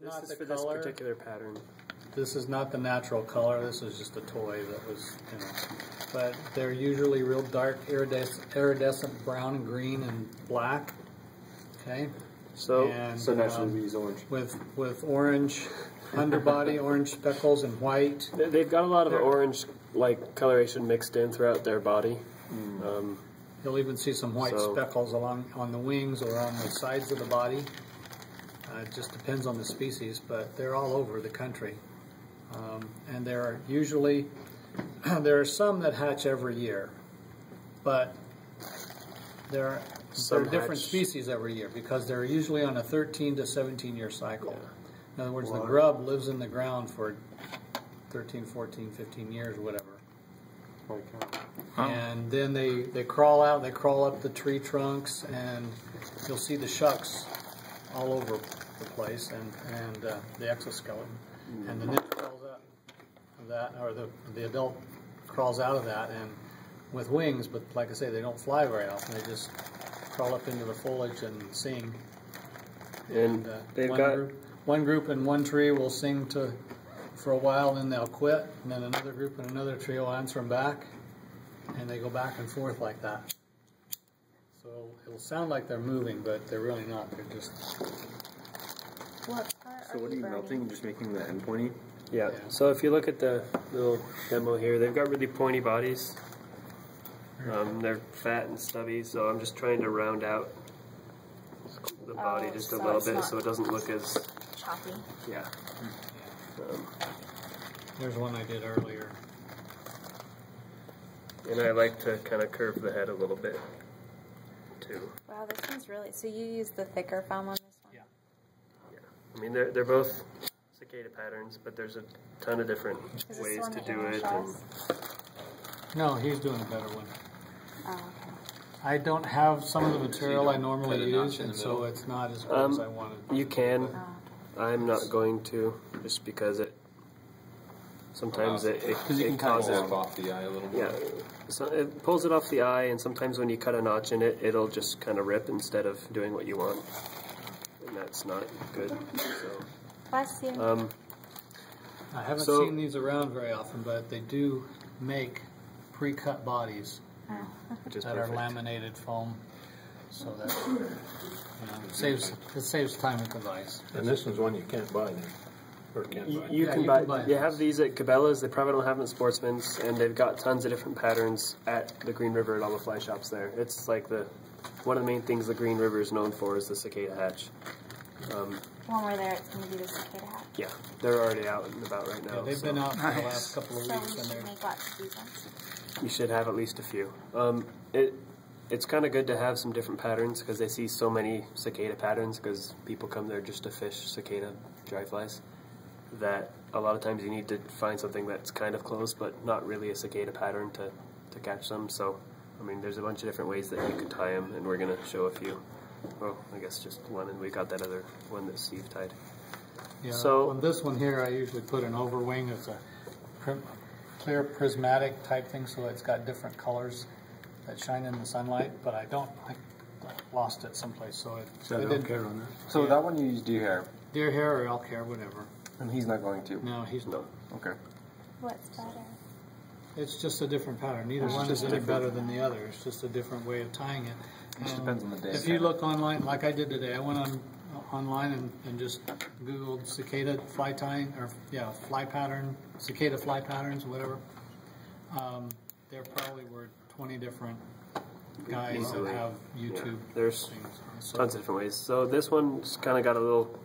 not the for color. this particular pattern. This is not the natural color. This is just a toy that was, But they're usually real dark, iridescent brown, green, and black. Okay. So naturally we use orange. With orange underbody, orange speckles, and white. They've got a lot of orange coloration mixed in throughout their body. You'll even see some white speckles on the wings or on the sides of the body. It just depends on the species, but they're all over the country. And there are usually, there are some that hatch every year, but there are different species every year because they're usually on a 13 to 17 year cycle. Yeah. In other words, the grub lives in the ground for 13, 14, 15 years or whatever. And then they crawl out, they crawl up the tree trunks, and you'll see the shucks all over the place, and the exoskeleton. And the nymph crawls out of that, or the adult crawls out of that, and with wings, but like I say, they don't fly very often. They just crawl up into the foliage and sing. And they've got one group in one tree will sing for a while, then they'll quit, and then another group in another tree will answer them back, and they go back and forth like that. So it'll sound like they're moving, but they're really not. They're just... So what are you melting? Just making the end pointy? Yeah. So if you look at the little demo here, they've got really pointy bodies. They're fat and stubby, so I'm just trying to round out the body just a little bit so it doesn't look as choppy. Yeah. There's one I did earlier. And I like to kind of curve the head a little bit too. Wow, this one's really... So you use the thicker foam on this one? Yeah. I mean, they're both cicada patterns, but there's a ton of different ways to do it. No, he's doing a better one. Oh, okay. I don't have some of the material I normally use, and so it's not as good as I wanted. You can. I'm not going to, just because sometimes it causes it off the eye a little more. Yeah, so it pulls it off the eye, and sometimes when you cut a notch in it, it'll just kind of rip instead of doing what you want, and that's not good. So. Bless you. I haven't seen these around very often, but they do make pre-cut bodies that are laminated foam, so that it saves time and device. And this one's one you can't buy then. Or can't buy. You can buy. You have these at Cabela's. They probably don't have them at Sportsman's, and they've got tons of different patterns at the Green River at all the fly shops there. It's like one of the main things the Green River is known for is the cicada hatch. When we're there, it's going to be the cicada hatch. Yeah, they're already out and about right now. Yeah, they've been out for the last couple of weeks. So we should make lots of these ones. You should have at least a few. It's kind of good to have some different patterns because they see so many cicada patterns because people come there just to fish cicada dry flies that a lot of times you need to find something that's kind of close but not really a cicada pattern to catch them. So, I mean, there's a bunch of different ways that you could tie them, and we're going to show a few. Well, I guess just one, and we got that other one that Steve tied. Yeah, so on this one here, I usually put an overwing. It's a clear prismatic type thing, so it's got different colors that shine in the sunlight, but I lost it someplace, so it didn't care on that. So that one you use deer hair? Deer hair or elk hair, whatever. And he's not going to? No, he's not. Okay. What's better? It's just a different pattern. Neither one is any better than the other. It's just a different way of tying it. It just depends on the day. If you look online, like I did today, I went online and just Googled cicada fly tying, or fly pattern, cicada fly patterns, whatever. There probably were 20 different guys that have YouTube. There's things. tons of different ways. So this one's kind of got a little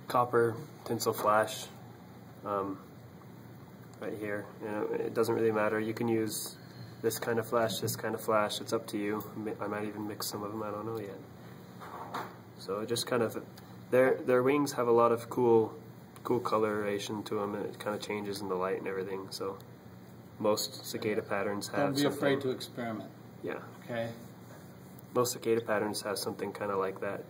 copper tinsel flash right here. It doesn't really matter. You can use this kind of flash, this kind of flash. It's up to you. I might even mix some of them. I don't know yet. So it just kind of, their wings have a lot of cool coloration to them, and it kind of changes in the light and everything. So most cicada patterns have. Don't be afraid to experiment. Yeah. Okay. Most cicada patterns have something kind of like that.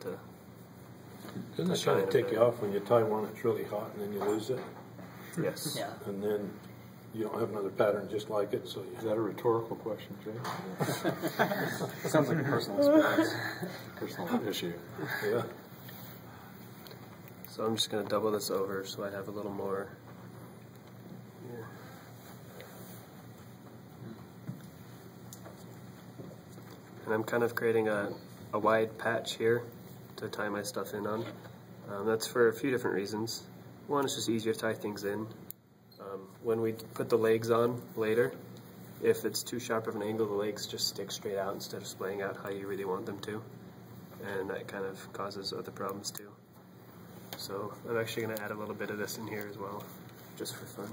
Doesn't it kind of take you off when you tie one that's really hot and then you lose it? Yes. Yeah. And then you don't have another pattern just like it, so Is that a rhetorical question, Jay? It sounds like a personal experience. Personal issue. Yeah. So I'm just going to double this over so I have a little more here. And I'm kind of creating a wide patch here to tie my stuff in on. That's for a few different reasons. One, it's just easier to tie things in. When we put the legs on later, if it's too sharp of an angle, the legs just stick straight out instead of splaying out how you really want them to. And that kind of causes other problems too. So I'm actually going to add a little bit of this in here as well, just for fun.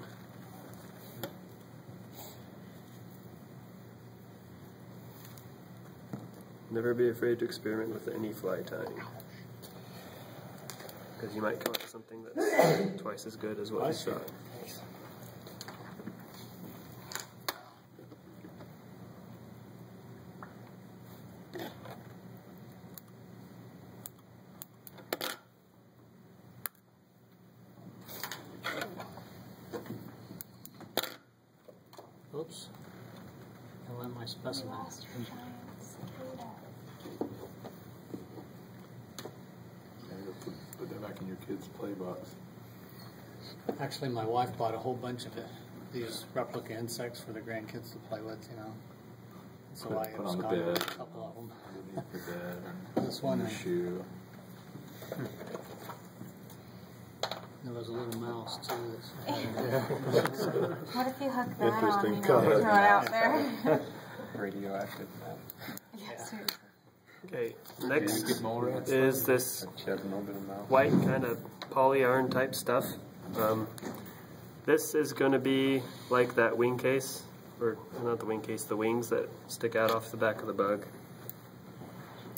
Never be afraid to experiment with any fly tying, because you might come up with something that's twice as good as what you saw. Oops. I went my specimen. Put that back in your kid's play box. Actually, my wife bought a whole bunch of these replica insects for the grandkids to play with, you know. So I Put have on the got a bed. couple of them. Underneath your bed. This one, your shoe. there was a little mouse too. What if you hook that Interesting on, you know, comment. throw it out there? Radioactive. Yes, seriously. Okay, next Get mole rats? is this Chernobyl mouth. white kind of poly yarn type stuff. This is going to be like that wing case, or not the wing case, the wings that stick out off the back of the bug.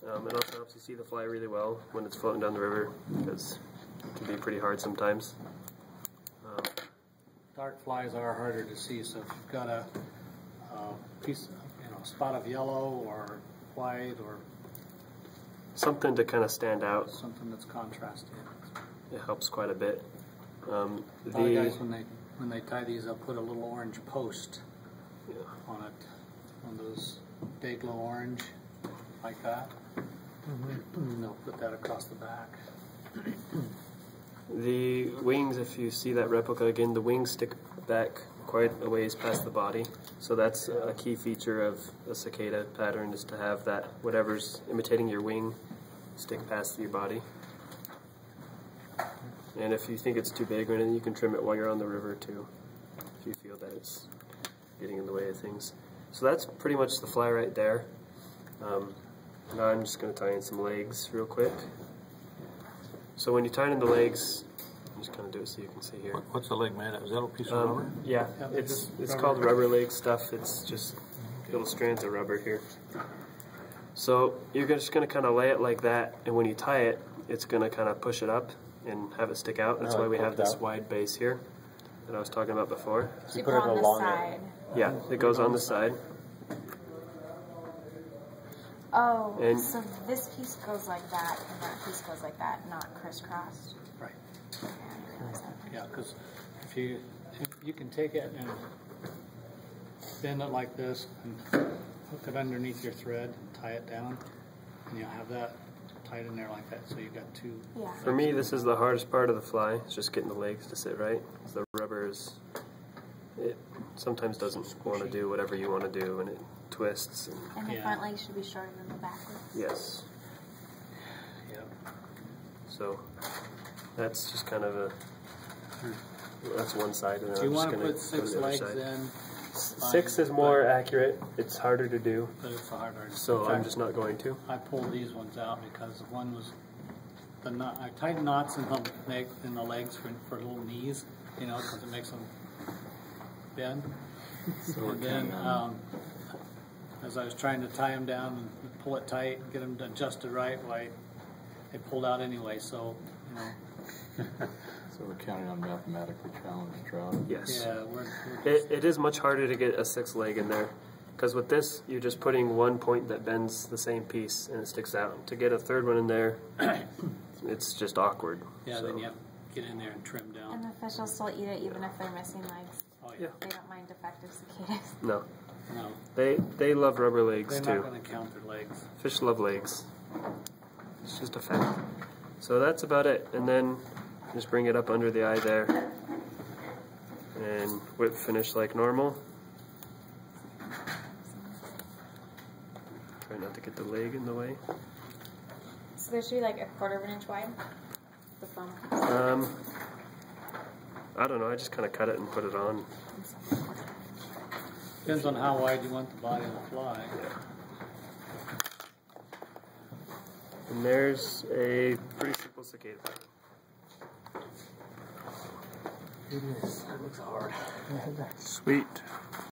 It also helps you see the fly really well when it's floating down the river, because it can be pretty hard sometimes. Dark flies are harder to see, so if you've got a piece, spot of yellow or white or Something to kind of stand out, something that's contrasting. it helps quite a bit. A lot of guys, when they tie these, they'll put a little orange post on it, one of those day glow orange, like that. And they'll put that across the back. The wings, if you see that replica again, the wings stick back quite a ways past the body. So that's a key feature of a cicada pattern, is to have that whatever's imitating your wing stick past your body. And if you think it's too big or anything, you can trim it while you're on the river too, if you feel that it's getting in the way of things. So that's pretty much the fly right there. Now I'm just going to tie in some legs real quick. So when you tie in the legs, I'm just going to do it so you can see here. What's the leg made of? Is that a piece of rubber? Yeah, it's called rubber leg stuff. It's just little strands of rubber here. So you're just going to kind of lay it like that, and when you tie it, it's going to kind of push it up and have it stick out. That's why we have this wide base here that I was talking about before. So you put it on the side. Yeah, it goes on the side. Oh, And so this piece goes like that, and that piece goes like that, not crisscrossed. Right. Okay, I didn't realize that. Yeah, because if you can take it and bend it like this and hook it underneath your thread, tie it down, and you'll have that tied in there like that. So you've got two. Yeah. For me, this is the hardest part of the fly. It's just getting the legs to sit right. The rubber it sometimes doesn't want to do whatever you want to do, and it twists. And the front leg should be shorter than the back legs. Yes. Yep. So that's just kind of that's one side. And then Do you I'm just want to going put to 6 legs in? 6 is more accurate. It's harder to do. But it's harder. So In fact, I'm just not going to. I pulled these ones out because one was the knot. I tied knots in the legs for little knees, because it makes them bend. So And then as I was trying to tie them down and pull it tight and get them adjusted right, they pulled out anyway. So So we're counting on mathematically challenged trout. Yes. yeah, It is much harder to get a 6 leg in there, because with this you're just putting one point that bends the same piece and it sticks out. To get a third one in there, it's just awkward. yeah. So. Then you have to get in there and trim down. And the fish will still eat it even if they're missing legs. Oh Yeah. They don't mind defective cicadas. No, No, they love rubber legs they're too. not going to count their legs. Fish love legs. It's just a fact. So that's about it. And then Just bring it up under the eye there, and whip finish like normal. Try not to get the leg in the way. So there should be like a 1/4 of an inch wide? The foam? I don't know, I just kind of cut it and put it on. Depends on how wide you want the body of the fly. And there's a pretty simple cicada pattern. It is. It looks hard. Sweet.